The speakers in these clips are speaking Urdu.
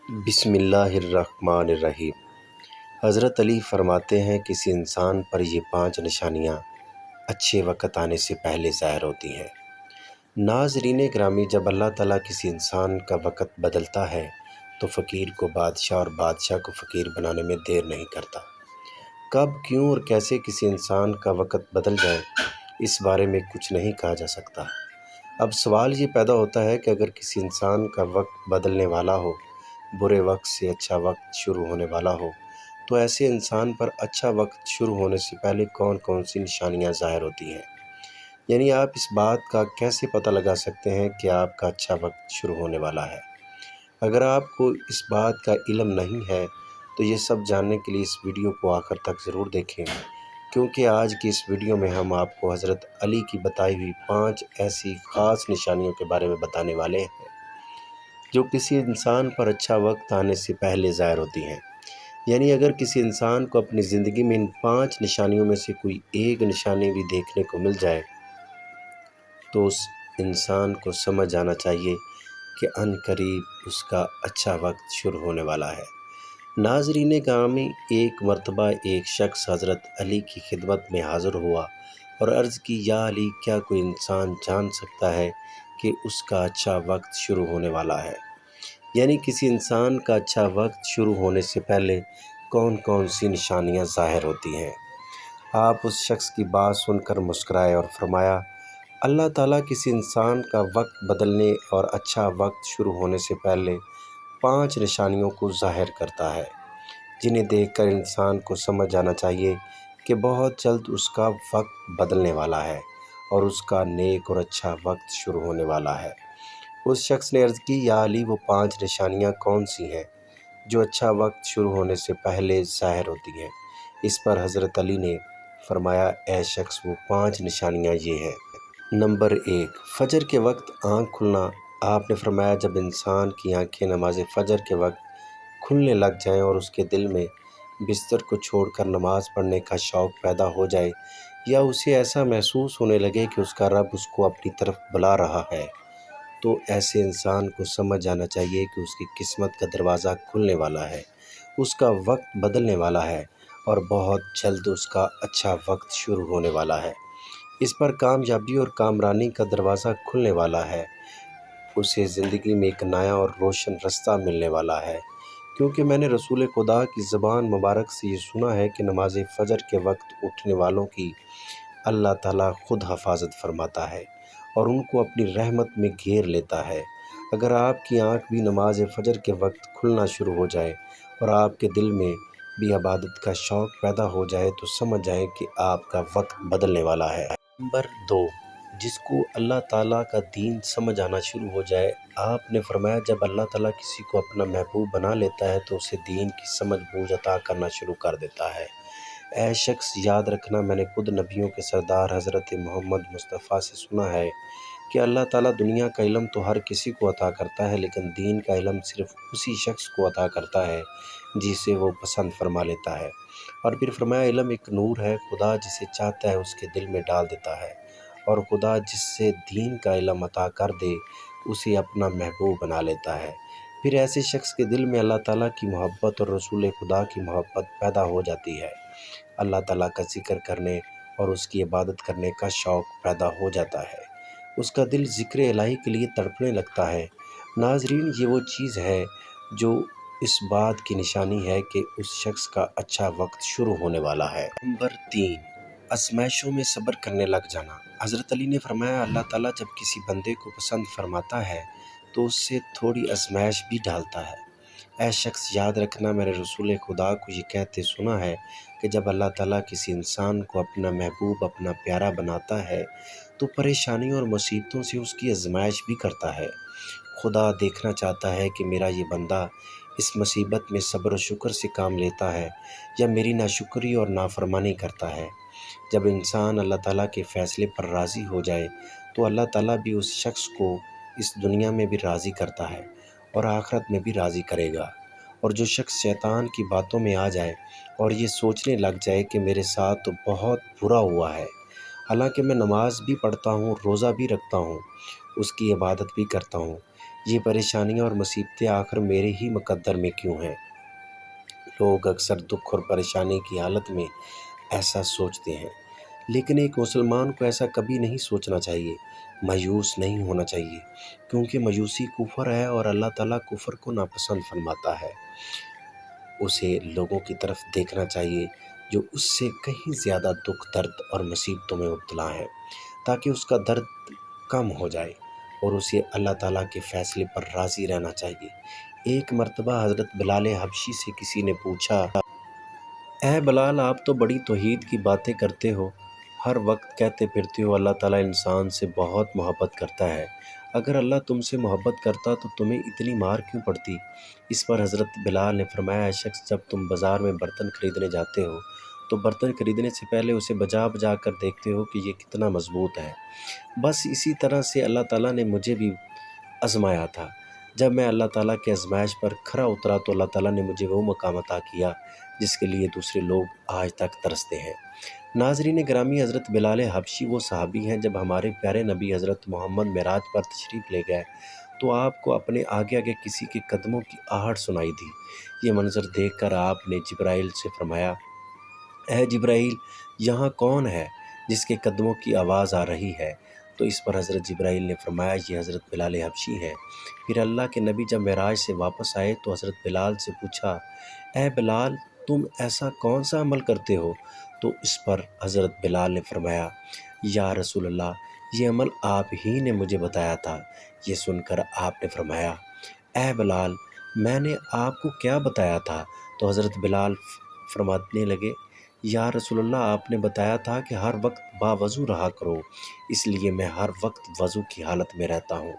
بسم اللہ الرحمن الرحیم۔ حضرت علی فرماتے ہیں کسی انسان پر یہ 5 نشانیاں اچھے وقت آنے سے پہلے ظاہر ہوتی ہیں۔ ناظرین گرامی، جب اللہ تعالیٰ کسی انسان کا وقت بدلتا ہے تو فقیر کو بادشاہ اور بادشاہ کو فقیر بنانے میں دیر نہیں کرتا۔ کب، کیوں اور کیسے کسی انسان کا وقت بدل جائے، اس بارے میں کچھ نہیں کہا جا سکتا۔ اب سوال یہ پیدا ہوتا ہے کہ اگر کسی انسان کا وقت بدلنے والا ہو، برے وقت سے اچھا وقت شروع ہونے والا ہو، تو ایسے انسان پر اچھا وقت شروع ہونے سے پہلے کون کون سی نشانیاں ظاہر ہوتی ہیں؟ یعنی آپ اس بات کا کیسے پتہ لگا سکتے ہیں کہ آپ کا اچھا وقت شروع ہونے والا ہے؟ اگر آپ کو اس بات کا علم نہیں ہے تو یہ سب جاننے کے لیے اس ویڈیو کو آخر تک ضرور دیکھیں، کیونکہ آج کی اس ویڈیو میں ہم آپ کو حضرت علی کی بتائی ہوئی 5 ایسی خاص نشانیوں کے بارے میں بتانے والے ہیں جو کسی انسان پر اچھا وقت آنے سے پہلے ظاہر ہوتی ہیں۔ یعنی اگر کسی انسان کو اپنی زندگی میں ان 5 نشانیوں میں سے کوئی ایک نشانی بھی دیکھنے کو مل جائے تو اس انسان کو سمجھ آنا چاہیے کہ عن قریب اس کا اچھا وقت شروع ہونے والا ہے۔ ناظرین گرامی، ایک مرتبہ ایک شخص حضرت علی کی خدمت میں حاضر ہوا اور عرض کی، یا علی، کیا کوئی انسان جان سکتا ہے کہ اس کا اچھا وقت شروع ہونے والا ہے؟ یعنی کسی انسان کا اچھا وقت شروع ہونے سے پہلے کون کون سی نشانیاں ظاہر ہوتی ہیں؟ آپ اس شخص کی بات سن کر مسکرائے اور فرمایا، اللہ تعالیٰ کسی انسان کا وقت بدلنے اور اچھا وقت شروع ہونے سے پہلے 5 نشانیوں کو ظاہر کرتا ہے، جنہیں دیکھ کر انسان کو سمجھ آنا چاہیے کہ بہت جلد اس کا وقت بدلنے والا ہے اور اس کا نیک اور اچھا وقت شروع ہونے والا ہے۔ اس شخص نے عرض کی، یا علی، وہ 5 نشانیاں کون سی ہیں جو اچھا وقت شروع ہونے سے پہلے ظاہر ہوتی ہیں؟ اس پر حضرت علی نے فرمایا، اے شخص، وہ 5 نشانیاں یہ ہیں۔ نمبر 1، فجر کے وقت آنکھ کھلنا۔ آپ نے فرمایا، جب انسان کی آنکھیں نماز فجر کے وقت کھلنے لگ جائیں اور اس کے دل میں بستر کو چھوڑ کر نماز پڑھنے کا شوق پیدا ہو جائے، یا اسے ایسا محسوس ہونے لگے کہ اس کا رب اس کو اپنی طرف بلا رہا ہے، تو ایسے انسان کو سمجھ آنا چاہیے کہ اس کی قسمت کا دروازہ کھلنے والا ہے، اس کا وقت بدلنے والا ہے اور بہت جلد اس کا اچھا وقت شروع ہونے والا ہے۔ اس پر کامیابی اور کامرانی کا دروازہ کھلنے والا ہے، اسے زندگی میں ایک نیا اور روشن رستہ ملنے والا ہے، کیونکہ میں نے رسول خدا کی زبان مبارک سے یہ سنا ہے کہ نماز فجر کے وقت اٹھنے والوں کی اللہ تعالیٰ خود حفاظت فرماتا ہے اور ان کو اپنی رحمت میں گھیر لیتا ہے۔ اگر آپ کی آنکھ بھی نماز فجر کے وقت کھلنا شروع ہو جائے اور آپ کے دل میں بھی عبادت کا شوق پیدا ہو جائے تو سمجھ جائیں کہ آپ کا وقت بدلنے والا ہے۔ نمبر 2، جس کو اللہ تعالیٰ کا دین سمجھ آنا شروع ہو جائے۔ آپ نے فرمایا، جب اللہ تعالیٰ کسی کو اپنا محبوب بنا لیتا ہے تو اسے دین کی سمجھ بوجھ عطا کرنا شروع کر دیتا ہے۔ اے شخص، یاد رکھنا، میں نے خود نبیوں کے سردار حضرت محمد مصطفیٰ سے سنا ہے کہ اللہ تعالیٰ دنیا کا علم تو ہر کسی کو عطا کرتا ہے، لیکن دین کا علم صرف اسی شخص کو عطا کرتا ہے جسے وہ پسند فرما لیتا ہے۔ اور پھر فرمایا، علم ایک نور ہے، خدا جسے چاہتا ہے اس کے دل میں ڈال دیتا ہے، اور خدا جس سے دین کا علم عطا کر دے اسے اپنا محبوب بنا لیتا ہے۔ پھر ایسے شخص کے دل میں اللہ تعالیٰ کی محبت اور رسول خدا کی محبت پیدا ہو جاتی ہے، اللہ تعالیٰ کا ذکر کرنے اور اس کی عبادت کرنے کا شوق پیدا ہو جاتا ہے، اس کا دل ذکر الہی کے لیے تڑپنے لگتا ہے۔ ناظرین، یہ وہ چیز ہے جو اس بات کی نشانی ہے کہ اس شخص کا اچھا وقت شروع ہونے والا ہے۔ نمبر 3، آزمائشوں میں صبر کرنے لگ جانا۔ حضرت علی نے فرمایا، اللہ تعالیٰ جب کسی بندے کو پسند فرماتا ہے تو اس سے تھوڑی آزمائش بھی ڈالتا ہے۔ اے شخص، یاد رکھنا، میں نے رسول خدا کو یہ کہتے سنا ہے کہ جب اللہ تعالیٰ کسی انسان کو اپنا محبوب، اپنا پیارا بناتا ہے تو پریشانیوں اور مصیبتوں سے اس کی آزمائش بھی کرتا ہے۔ خدا دیکھنا چاہتا ہے کہ میرا یہ بندہ اس مصیبت میں صبر و شکر سے کام لیتا ہے یا میری ناشکری اور نافرمانی کرتا ہے۔ جب انسان اللہ تعالیٰ کے فیصلے پر راضی ہو جائے تو اللہ تعالیٰ بھی اس شخص کو اس دنیا میں بھی راضی کرتا ہے اور آخرت میں بھی راضی کرے گا۔ اور جو شخص شیطان کی باتوں میں آ جائے اور یہ سوچنے لگ جائے کہ میرے ساتھ تو بہت برا ہوا ہے، حالانکہ میں نماز بھی پڑھتا ہوں، روزہ بھی رکھتا ہوں، اس کی عبادت بھی کرتا ہوں، یہ پریشانیاں اور مصیبتیں آخر میرے ہی مقدر میں کیوں ہیں؟ لوگ اکثر دکھ اور پریشانی کی حالت میں ایسا سوچتے ہیں، لیکن ایک مسلمان کو ایسا کبھی نہیں سوچنا چاہیے، مایوس نہیں ہونا چاہیے، کیونکہ مایوسی کفر ہے اور اللہ تعالیٰ کفر کو ناپسند فرماتا ہے۔ اسے لوگوں کی طرف دیکھنا چاہیے جو اس سے کہیں زیادہ دکھ، درد اور مصیبتوں میں مبتلا ہیں، تاکہ اس کا درد کم ہو جائے، اور اسے اللہ تعالیٰ کے فیصلے پر راضی رہنا چاہیے۔ ایک مرتبہ حضرت بلال حبشی سے کسی نے پوچھا، اے بلال، آپ تو بڑی توحید کی باتیں کرتے ہو، ہر وقت کہتے پھرتے ہو اللہ تعالیٰ انسان سے بہت محبت کرتا ہے، اگر اللہ تم سے محبت کرتا تو تمہیں اتنی مار کیوں پڑتی؟ اس پر حضرت بلال نے فرمایا، اے شخص، جب تم بازار میں برتن خریدنے جاتے ہو تو برتن خریدنے سے پہلے اسے بجا بجا کر دیکھتے ہو کہ یہ کتنا مضبوط ہے۔ بس اسی طرح سے اللہ تعالیٰ نے مجھے بھی آزمایا تھا۔ جب میں اللہ تعالیٰ کے آزمائش پر کھرا اترا تو اللہ تعالیٰ نے مجھے وہ مقام عطا کیا جس کے لیے دوسرے لوگ آج تک ترستے ہیں۔ ناظرین گرامی، حضرت بلال حبشی وہ صحابی ہیں جب ہمارے پیارے نبی حضرت محمد معراج پر تشریف لے گئے تو آپ کو اپنے آگے آگے کسی کے قدموں کی آہٹ سنائی دی۔ یہ منظر دیکھ کر آپ نے جبرائیل سے فرمایا، اے جبرائیل، یہاں کون ہے جس کے قدموں کی آواز آ رہی ہے؟ تو اس پر حضرت جبرائیل نے فرمایا، یہ حضرت بلال حبشی ہیں۔ پھر اللہ کے نبی جب معراج سے واپس آئے تو حضرت بلال سے پوچھا، اے بلال، تم ایسا کون سا عمل کرتے ہو؟ تو اس پر حضرت بلال نے فرمایا، یا رسول اللہ، یہ عمل آپ ہی نے مجھے بتایا تھا۔ یہ سن کر آپ نے فرمایا، اے بلال، میں نے آپ کو کیا بتایا تھا؟ تو حضرت بلال فرمانے لگے، یا رسول اللہ، آپ نے بتایا تھا کہ ہر وقت باوضو رہا کرو، اس لیے میں ہر وقت وضو کی حالت میں رہتا ہوں۔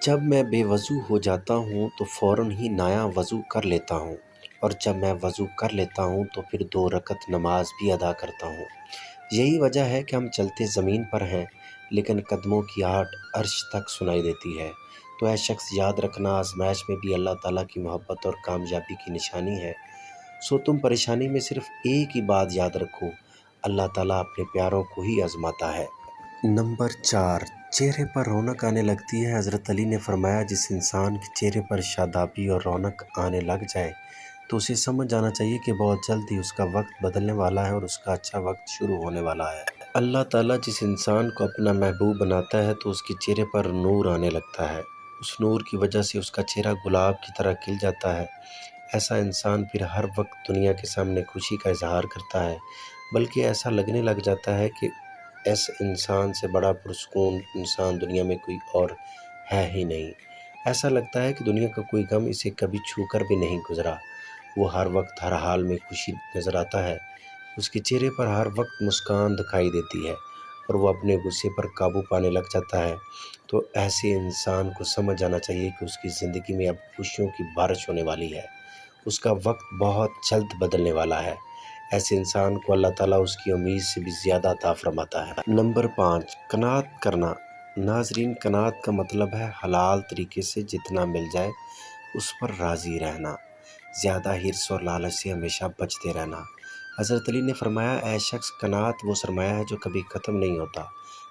جب میں بے وضو ہو جاتا ہوں تو فوراً ہی نیا وضو کر لیتا ہوں، اور جب میں وضو کر لیتا ہوں تو پھر 2 رکعت نماز بھی ادا کرتا ہوں۔ یہی وجہ ہے کہ ہم چلتے زمین پر ہیں لیکن قدموں کی آہٹ عرش تک سنائی دیتی ہے۔ تو اے شخص، یاد رکھنا، آزمائش میں بھی اللہ تعالیٰ کی محبت اور کامیابی کی نشانی ہے۔ سو تم پریشانی میں صرف ایک ہی بات یاد رکھو، اللہ تعالیٰ اپنے پیاروں کو ہی آزماتا ہے۔ نمبر 4، چہرے پر رونق آنے لگتی ہے۔ حضرت علی نے فرمایا، جس انسان کے چہرے پر شادابی اور رونق آنے لگ جائے تو اسے سمجھ جانا چاہیے کہ بہت جلد ہی اس کا وقت بدلنے والا ہے اور اس کا اچھا وقت شروع ہونے والا ہے۔ اللہ تعالیٰ جس انسان کو اپنا محبوب بناتا ہے تو اس کے چہرے پر نور آنے لگتا ہے، اس نور کی وجہ سے اس کا چہرہ گلاب کی طرح کھل جاتا ہے۔ ایسا انسان پھر ہر وقت دنیا کے سامنے خوشی کا اظہار کرتا ہے، بلکہ ایسا لگنے لگ جاتا ہے کہ اس انسان سے بڑا پرسکون انسان دنیا میں کوئی اور ہے ہی نہیں۔ ایسا لگتا ہے کہ دنیا کا کوئی غم اسے کبھی چھو کر بھی نہیں گزرا۔ وہ ہر وقت ہر حال میں خوشی نظر آتا ہے، اس کے چہرے پر ہر وقت مسکان دکھائی دیتی ہے اور وہ اپنے غصے پر قابو پانے لگ جاتا ہے۔ تو ایسے انسان کو سمجھ جانا چاہیے کہ اس کی زندگی میں اب خوشیوں کی بارش ہونے والی ہے، اس کا وقت بہت جلد بدلنے والا ہے۔ ایسے انسان کو اللہ تعالیٰ اس کی امید سے بھی زیادہ عطا فرماتا ہے۔ نمبر 5، قناعت کرنا۔ ناظرین، قناعت کا مطلب ہے حلال طریقے سے جتنا مل جائے اس پر راضی رہنا، زیادہ حرص اور لالچ سے ہمیشہ بچتے رہنا۔ حضرت علی نے فرمایا، اے شخص، قناعت وہ سرمایہ ہے جو کبھی ختم نہیں ہوتا۔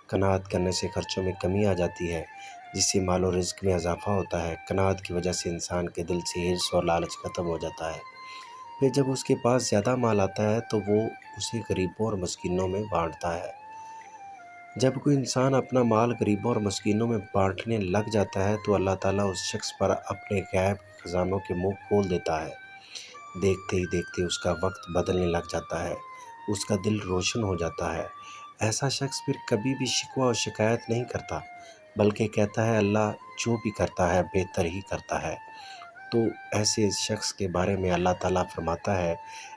قناعت کرنے سے خرچوں میں کمی آ جاتی ہے، جس سے مال و رزق میں اضافہ ہوتا ہے۔ قناعت کی وجہ سے انسان کے دل سے حرص اور لالچ ختم ہو جاتا ہے۔ پھر جب اس کے پاس زیادہ مال آتا ہے تو وہ اسے غریبوں اور مسکینوں میں بانٹتا ہے۔ جب کوئی انسان اپنا مال غریبوں اور مسکینوں میں بانٹنے لگ جاتا ہے تو اللہ تعالیٰ اس شخص پر اپنے غیب خزانوں کے منہ کھول دیتا ہے۔ دیکھتے ہی دیکھتے اس کا وقت بدلنے لگ جاتا ہے، اس کا دل روشن ہو جاتا ہے۔ ایسا شخص پھر کبھی بھی شکوہ اور شکایت نہیں کرتا، بلکہ کہتا ہے اللہ جو بھی کرتا ہے بہتر ہی کرتا ہے۔ تو ایسے شخص کے بارے میں اللہ تعالیٰ فرماتا ہے،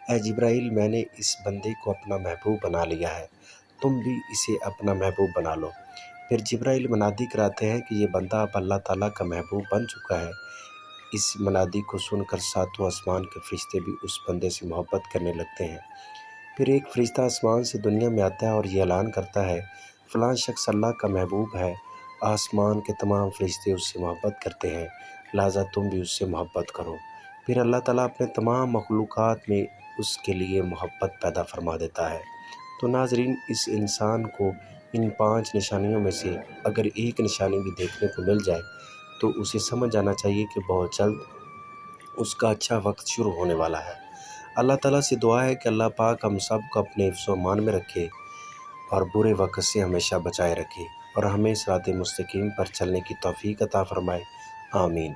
اے جبرائیل، میں نے اس بندے کو اپنا محبوب بنا لیا ہے، تم بھی اسے اپنا محبوب بنا لو۔ پھر جبرائیل منادی کراتے ہیں کہ یہ بندہ اب اللہ تعالیٰ کا محبوب بن چکا ہے۔ اس منادی کو سن کر 7 آسمان کے فرشتے بھی اس بندے سے محبت کرنے لگتے ہیں۔ پھر ایک فرشتہ آسمان سے دنیا میں آتا ہے اور یہ اعلان کرتا ہے، فلاں شخص اللہ کا محبوب ہے، آسمان کے تمام فرشتے اس سے محبت کرتے ہیں، لہٰذا تم بھی اس سے محبت کرو۔ پھر اللہ تعالیٰ اپنے تمام مخلوقات میں اس کے لیے محبت پیدا فرما دیتا ہے۔ تو ناظرین، اس انسان کو ان 5 نشانیوں میں سے اگر ایک نشانی بھی دیکھنے کو مل جائے تو اسے سمجھ جانا چاہیے کہ بہت جلد اس کا اچھا وقت شروع ہونے والا ہے۔ اللہ تعالیٰ سے دعا ہے کہ اللہ پاک ہم سب کو اپنے حفظ و امان میں رکھے اور برے وقت سے ہمیشہ بچائے رکھے اور ہمیں صراط مستقیم پر چلنے کی توفیق عطا فرمائے، آمین۔